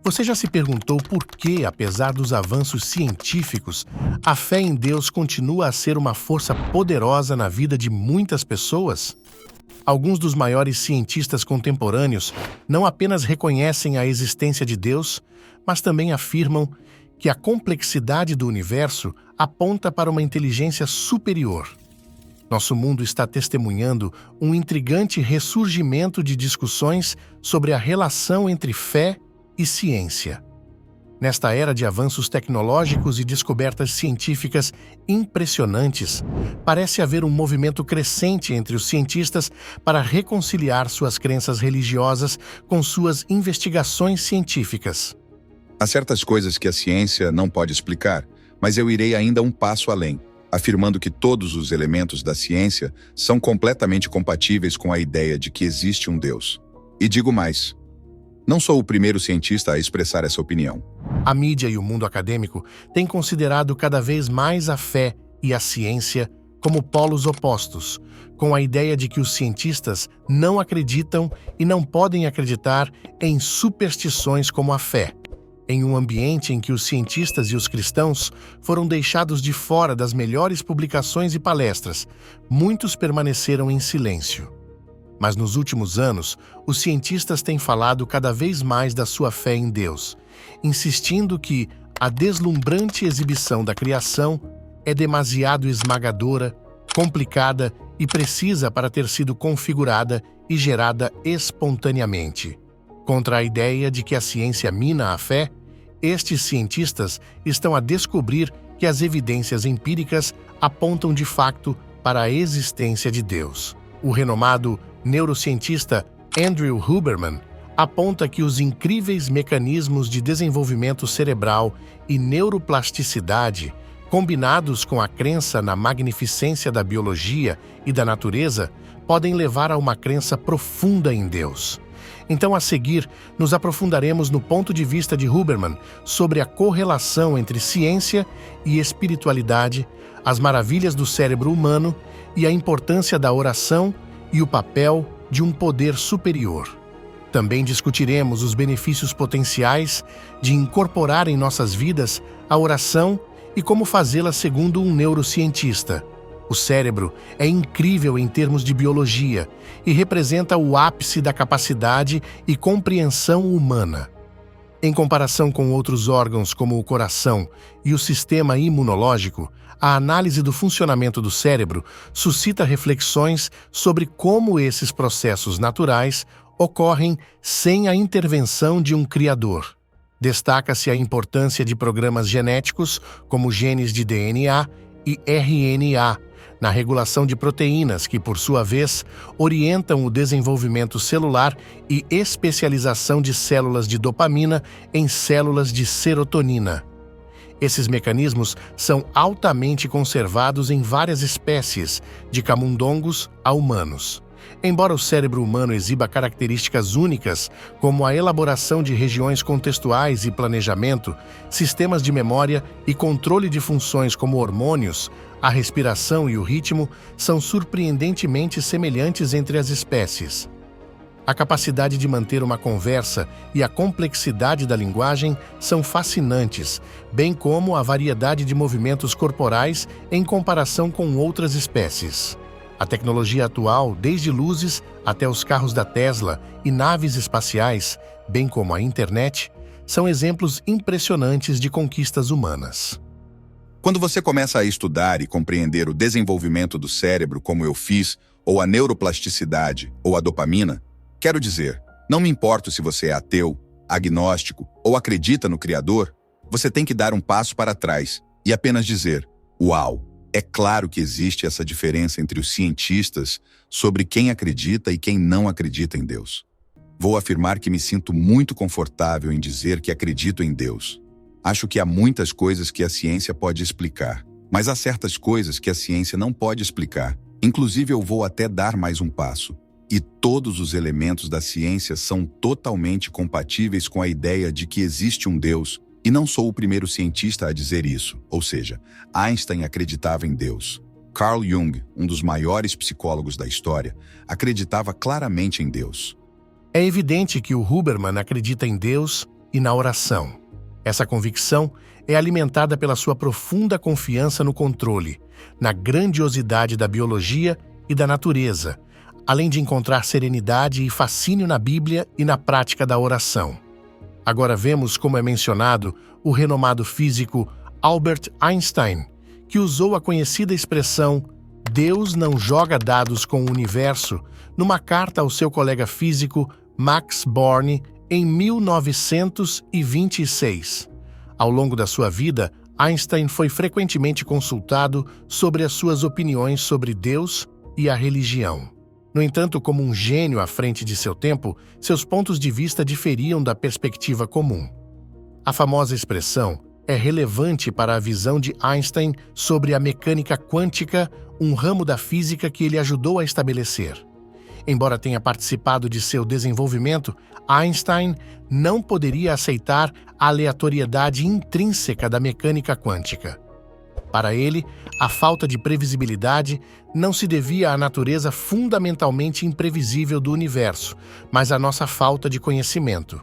Você já se perguntou por que, apesar dos avanços científicos, a fé em Deus continua a ser uma força poderosa na vida de muitas pessoas? Alguns dos maiores cientistas contemporâneos não apenas reconhecem a existência de Deus, mas também afirmam que a complexidade do universo aponta para uma inteligência superior. Nosso mundo está testemunhando um intrigante ressurgimento de discussões sobre a relação entre fé e ciência. Nesta era de avanços tecnológicos e descobertas científicas impressionantes, parece haver um movimento crescente entre os cientistas para reconciliar suas crenças religiosas com suas investigações científicas. Há certas coisas que a ciência não pode explicar, mas eu irei ainda um passo além, afirmando que todos os elementos da ciência são completamente compatíveis com a ideia de que existe um Deus. E digo mais, não sou o primeiro cientista a expressar essa opinião. A mídia e o mundo acadêmico têm considerado cada vez mais a fé e a ciência como polos opostos, com a ideia de que os cientistas não acreditam e não podem acreditar em superstições como a fé. Em um ambiente em que os cientistas e os cristãos foram deixados de fora das melhores publicações e palestras, muitos permaneceram em silêncio. Mas nos últimos anos, os cientistas têm falado cada vez mais da sua fé em Deus, insistindo que a deslumbrante exibição da criação é demasiado esmagadora, complicada e precisa para ter sido configurada e gerada espontaneamente. Contra a ideia de que a ciência mina a fé, estes cientistas estão a descobrir que as evidências empíricas apontam de fato para a existência de Deus. O renomado neurocientista Andrew Huberman aponta que os incríveis mecanismos de desenvolvimento cerebral e neuroplasticidade, combinados com a crença na magnificência da biologia e da natureza, podem levar a uma crença profunda em Deus. Então, a seguir, nos aprofundaremos no ponto de vista de Huberman sobre a correlação entre ciência e espiritualidade, as maravilhas do cérebro humano e a importância da oração e o papel de um poder superior. Também discutiremos os benefícios potenciais de incorporar em nossas vidas a oração e como fazê-la segundo um neurocientista. O cérebro é incrível em termos de biologia e representa o ápice da capacidade e compreensão humana. Em comparação com outros órgãos como o coração e o sistema imunológico, a análise do funcionamento do cérebro suscita reflexões sobre como esses processos naturais ocorrem sem a intervenção de um criador. Destaca-se a importância de programas genéticos, como genes de DNA e RNA, na regulação de proteínas que, por sua vez, orientam o desenvolvimento celular e especialização de células de dopamina em células de serotonina. Esses mecanismos são altamente conservados em várias espécies, de camundongos a humanos. Embora o cérebro humano exiba características únicas, como a elaboração de regiões contextuais e planejamento, sistemas de memória e controle de funções como hormônios, a respiração e o ritmo são surpreendentemente semelhantes entre as espécies. A capacidade de manter uma conversa e a complexidade da linguagem são fascinantes, bem como a variedade de movimentos corporais em comparação com outras espécies. A tecnologia atual, desde luzes até os carros da Tesla e naves espaciais, bem como a internet, são exemplos impressionantes de conquistas humanas. Quando você começa a estudar e compreender o desenvolvimento do cérebro como eu fiz, ou a neuroplasticidade, ou a dopamina, quero dizer, não me importo se você é ateu, agnóstico ou acredita no Criador, você tem que dar um passo para trás e apenas dizer, uau! É claro que existe essa diferença entre os cientistas sobre quem acredita e quem não acredita em Deus. Vou afirmar que me sinto muito confortável em dizer que acredito em Deus. Acho que há muitas coisas que a ciência pode explicar, mas há certas coisas que a ciência não pode explicar. Inclusive, eu vou até dar mais um passo. E todos os elementos da ciência são totalmente compatíveis com a ideia de que existe um Deus. E não sou o primeiro cientista a dizer isso, ou seja, Einstein acreditava em Deus. Carl Jung, um dos maiores psicólogos da história, acreditava claramente em Deus. É evidente que o Huberman acredita em Deus e na oração. Essa convicção é alimentada pela sua profunda confiança no controle, na grandiosidade da biologia e da natureza, além de encontrar serenidade e fascínio na Bíblia e na prática da oração. Agora vemos como é mencionado o renomado físico Albert Einstein, que usou a conhecida expressão "Deus não joga dados com o universo" numa carta ao seu colega físico Max Born em 1926. Ao longo da sua vida, Einstein foi frequentemente consultado sobre as suas opiniões sobre Deus e a religião. No entanto, como um gênio à frente de seu tempo, seus pontos de vista diferiam da perspectiva comum. A famosa expressão é relevante para a visão de Einstein sobre a mecânica quântica, um ramo da física que ele ajudou a estabelecer. Embora tenha participado de seu desenvolvimento, Einstein não poderia aceitar a aleatoriedade intrínseca da mecânica quântica. Para ele, a falta de previsibilidade não se devia à natureza fundamentalmente imprevisível do universo, mas à nossa falta de conhecimento.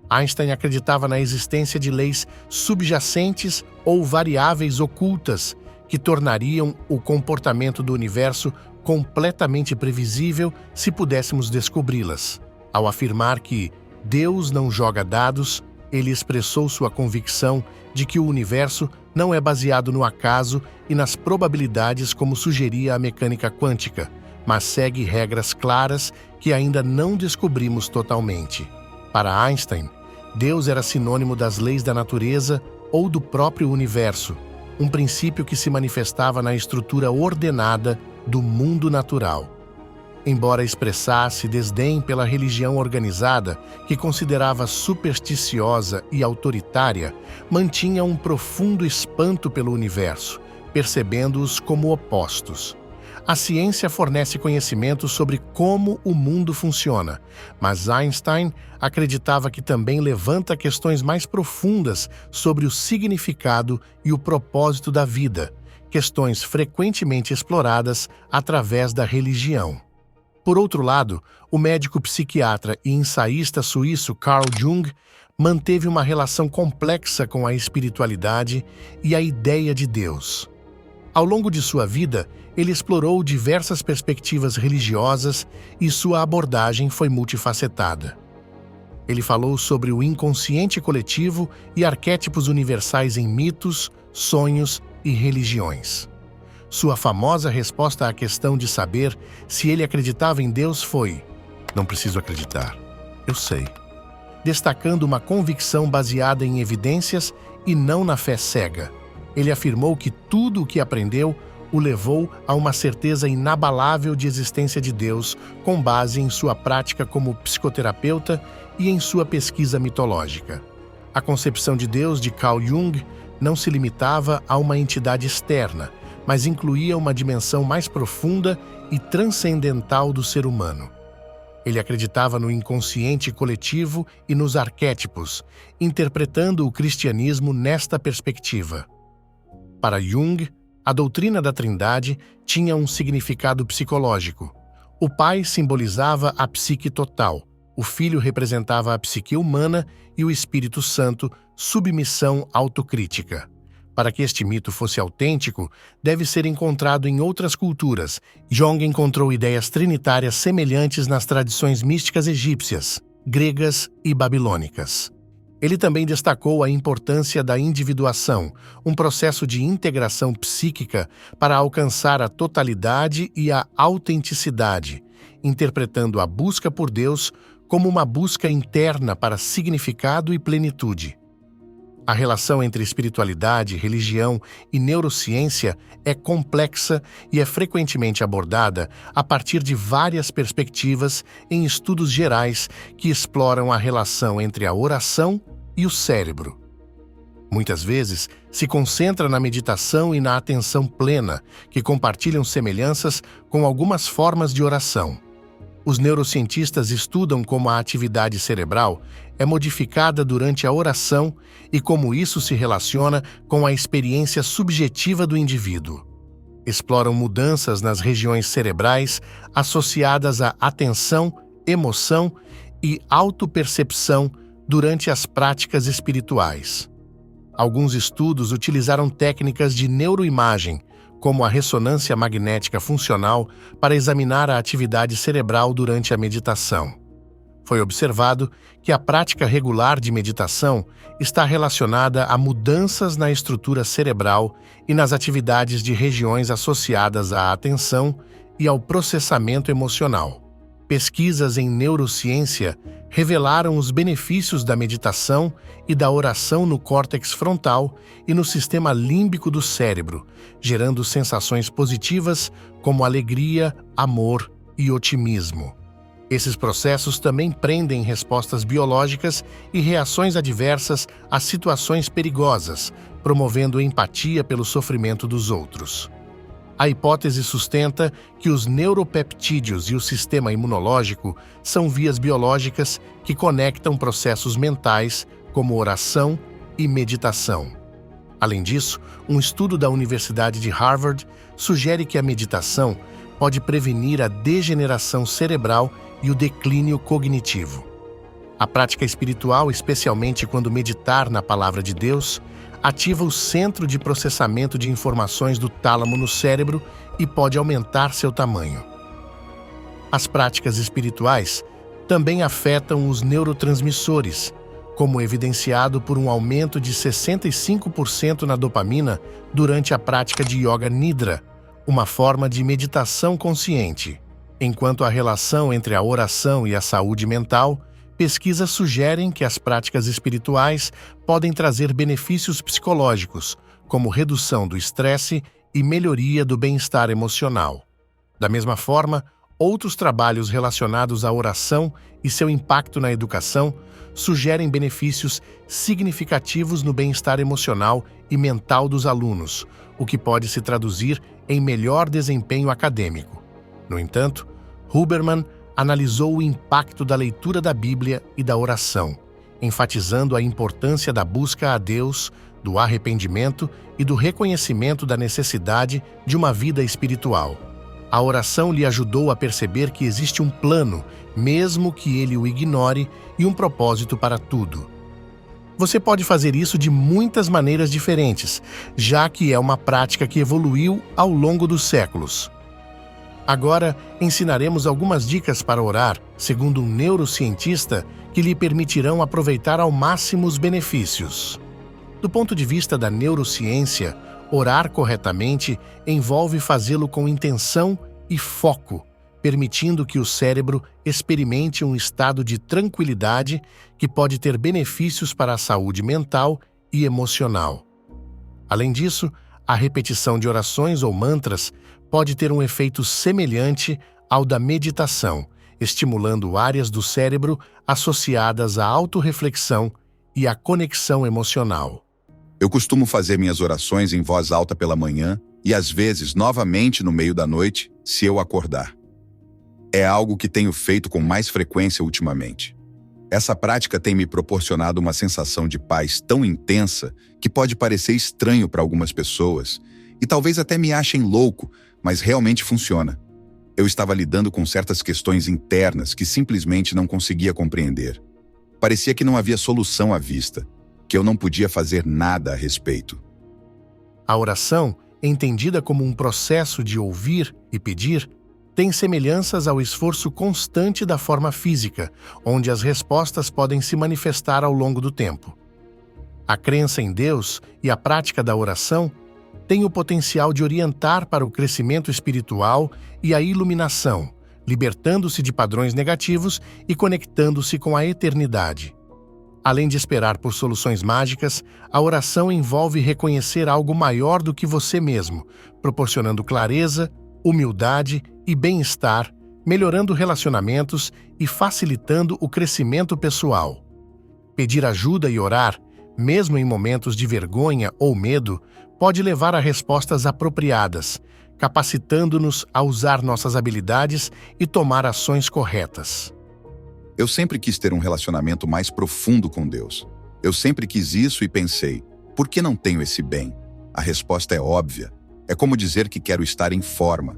Einstein acreditava na existência de leis subjacentes ou variáveis ocultas que tornariam o comportamento do universo completamente previsível se pudéssemos descobri-las. Ao afirmar que Deus não joga dados, ele expressou sua convicção de que o universo não é baseado no acaso e nas probabilidades como sugeria a mecânica quântica, mas segue regras claras que ainda não descobrimos totalmente. Para Einstein, Deus era sinônimo das leis da natureza ou do próprio universo, um princípio que se manifestava na estrutura ordenada do mundo natural. Embora expressasse desdém pela religião organizada, que considerava supersticiosa e autoritária, mantinha um profundo espanto pelo universo, percebendo-os como opostos. A ciência fornece conhecimento sobre como o mundo funciona, mas Einstein acreditava que também levanta questões mais profundas sobre o significado e o propósito da vida, questões frequentemente exploradas através da religião. Por outro lado, o médico psiquiatra e ensaísta suíço Carl Jung manteve uma relação complexa com a espiritualidade e a ideia de Deus. Ao longo de sua vida, ele explorou diversas perspectivas religiosas e sua abordagem foi multifacetada. Ele falou sobre o inconsciente coletivo e arquétipos universais em mitos, sonhos e religiões. Sua famosa resposta à questão de saber se ele acreditava em Deus foi: "Não preciso acreditar, eu sei", destacando uma convicção baseada em evidências e não na fé cega. Ele afirmou que tudo o que aprendeu o levou a uma certeza inabalável de existência de Deus, com base em sua prática como psicoterapeuta e em sua pesquisa mitológica. A concepção de Deus de Carl Jung não se limitava a uma entidade externa, mas incluía uma dimensão mais profunda e transcendental do ser humano. Ele acreditava no inconsciente coletivo e nos arquétipos, interpretando o cristianismo nesta perspectiva. Para Jung, a doutrina da Trindade tinha um significado psicológico. O Pai simbolizava a psique total, o Filho representava a psique humana e o Espírito Santo, submissão autocrítica. Para que este mito fosse autêntico, deve ser encontrado em outras culturas. Jung encontrou ideias trinitárias semelhantes nas tradições místicas egípcias, gregas e babilônicas. Ele também destacou a importância da individuação, um processo de integração psíquica para alcançar a totalidade e a autenticidade, interpretando a busca por Deus como uma busca interna para significado e plenitude. A relação entre espiritualidade, religião e neurociência é complexa e é frequentemente abordada a partir de várias perspectivas em estudos gerais que exploram a relação entre a oração e o cérebro. Muitas vezes, se concentra na meditação e na atenção plena, que compartilham semelhanças com algumas formas de oração. Os neurocientistas estudam como a atividade cerebral é modificada durante a oração e como isso se relaciona com a experiência subjetiva do indivíduo. Exploram mudanças nas regiões cerebrais associadas à atenção, emoção e autopercepção durante as práticas espirituais. Alguns estudos utilizaram técnicas de neuroimagem, como a ressonância magnética funcional, para examinar a atividade cerebral durante a meditação. Foi observado que a prática regular de meditação está relacionada a mudanças na estrutura cerebral e nas atividades de regiões associadas à atenção e ao processamento emocional. Pesquisas em neurociência revelaram os benefícios da meditação e da oração no córtex frontal e no sistema límbico do cérebro, gerando sensações positivas como alegria, amor e otimismo. Esses processos também prendem respostas biológicas e reações adversas a situações perigosas, promovendo empatia pelo sofrimento dos outros. A hipótese sustenta que os neuropeptídeos e o sistema imunológico são vias biológicas que conectam processos mentais, como oração e meditação. Além disso, um estudo da Universidade de Harvard sugere que a meditação pode prevenir a degeneração cerebral e o declínio cognitivo. A prática espiritual, especialmente quando meditar na Palavra de Deus, ativa o centro de processamento de informações do tálamo no cérebro e pode aumentar seu tamanho. As práticas espirituais também afetam os neurotransmissores, como evidenciado por um aumento de 65% na dopamina durante a prática de Yoga Nidra, uma forma de meditação consciente. Enquanto a relação entre a oração e a saúde mental, pesquisas sugerem que as práticas espirituais podem trazer benefícios psicológicos, como redução do estresse e melhoria do bem-estar emocional. Da mesma forma, outros trabalhos relacionados à oração e seu impacto na educação sugerem benefícios significativos no bem-estar emocional e mental dos alunos, o que pode se traduzir em melhor desempenho acadêmico. No entanto, Huberman analisou o impacto da leitura da Bíblia e da oração, enfatizando a importância da busca a Deus, do arrependimento e do reconhecimento da necessidade de uma vida espiritual. A oração lhe ajudou a perceber que existe um plano, mesmo que ele o ignore, e um propósito para tudo. Você pode fazer isso de muitas maneiras diferentes, já que é uma prática que evoluiu ao longo dos séculos. Agora, ensinaremos algumas dicas para orar, segundo um neurocientista, que lhe permitirão aproveitar ao máximo os benefícios. Do ponto de vista da neurociência, orar corretamente envolve fazê-lo com intenção e foco, permitindo que o cérebro experimente um estado de tranquilidade que pode ter benefícios para a saúde mental e emocional. Além disso, a repetição de orações ou mantras pode ter um efeito semelhante ao da meditação, estimulando áreas do cérebro associadas à autorreflexão e à conexão emocional. Eu costumo fazer minhas orações em voz alta pela manhã e às vezes novamente no meio da noite, se eu acordar. É algo que tenho feito com mais frequência ultimamente. Essa prática tem me proporcionado uma sensação de paz tão intensa que pode parecer estranho para algumas pessoas e talvez até me achem louco, mas realmente funciona. Eu estava lidando com certas questões internas que simplesmente não conseguia compreender. Parecia que não havia solução à vista, que eu não podia fazer nada a respeito. A oração, entendida como um processo de ouvir e pedir, tem semelhanças ao esforço constante da forma física, onde as respostas podem se manifestar ao longo do tempo. A crença em Deus e a prática da oração têm o potencial de orientar para o crescimento espiritual e a iluminação, libertando-se de padrões negativos e conectando-se com a eternidade. Além de esperar por soluções mágicas, a oração envolve reconhecer algo maior do que você mesmo, proporcionando clareza, humildade e bem-estar, melhorando relacionamentos e facilitando o crescimento pessoal. Pedir ajuda e orar, mesmo em momentos de vergonha ou medo, pode levar a respostas apropriadas, capacitando-nos a usar nossas habilidades e tomar ações corretas. Eu sempre quis ter um relacionamento mais profundo com Deus. Eu sempre quis isso e pensei, por que não tenho esse bem? A resposta é óbvia. É como dizer que quero estar em forma.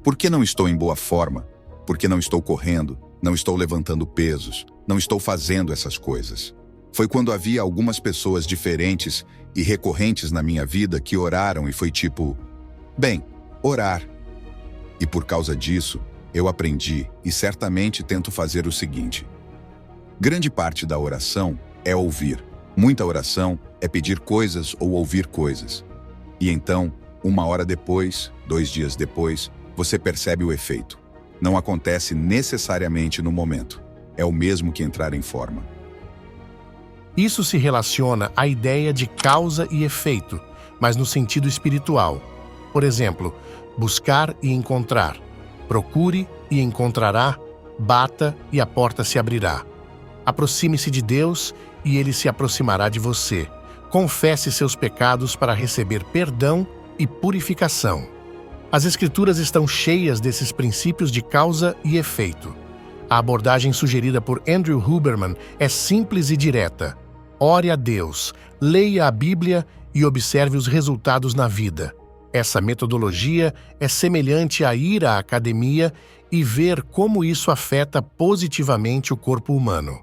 Por que não estou em boa forma? Porque não estou correndo, não estou levantando pesos, não estou fazendo essas coisas. Foi quando havia algumas pessoas diferentes e recorrentes na minha vida que oraram e foi tipo, bem, orar. E por causa disso, eu aprendi e certamente tento fazer o seguinte. Grande parte da oração é ouvir. Muita oração é pedir coisas ou ouvir coisas. E então, 1 hora depois, 2 dias depois, você percebe o efeito. Não acontece necessariamente no momento. É o mesmo que entrar em forma. Isso se relaciona à ideia de causa e efeito, mas no sentido espiritual. Por exemplo, buscar e encontrar. Procure e encontrará. Bata e a porta se abrirá. Aproxime-se de Deus e Ele se aproximará de você. Confesse seus pecados para receber perdão e purificação. As Escrituras estão cheias desses princípios de causa e efeito. A abordagem sugerida por Andrew Huberman é simples e direta. Ore a Deus, leia a Bíblia e observe os resultados na vida. Essa metodologia é semelhante a ir à academia e ver como isso afeta positivamente o corpo humano.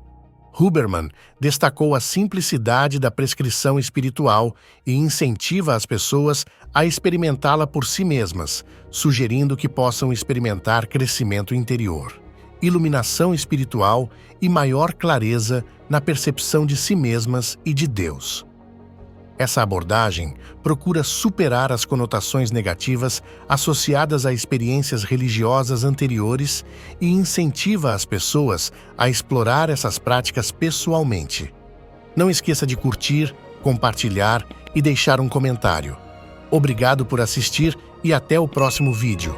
Huberman destacou a simplicidade da prescrição espiritual e incentiva as pessoas a experimentá-la por si mesmas, sugerindo que possam experimentar crescimento interior, iluminação espiritual e maior clareza na percepção de si mesmas e de Deus. Essa abordagem procura superar as conotações negativas associadas a experiências religiosas anteriores e incentiva as pessoas a explorar essas práticas pessoalmente. Não esqueça de curtir, compartilhar e deixar um comentário. Obrigado por assistir e até o próximo vídeo.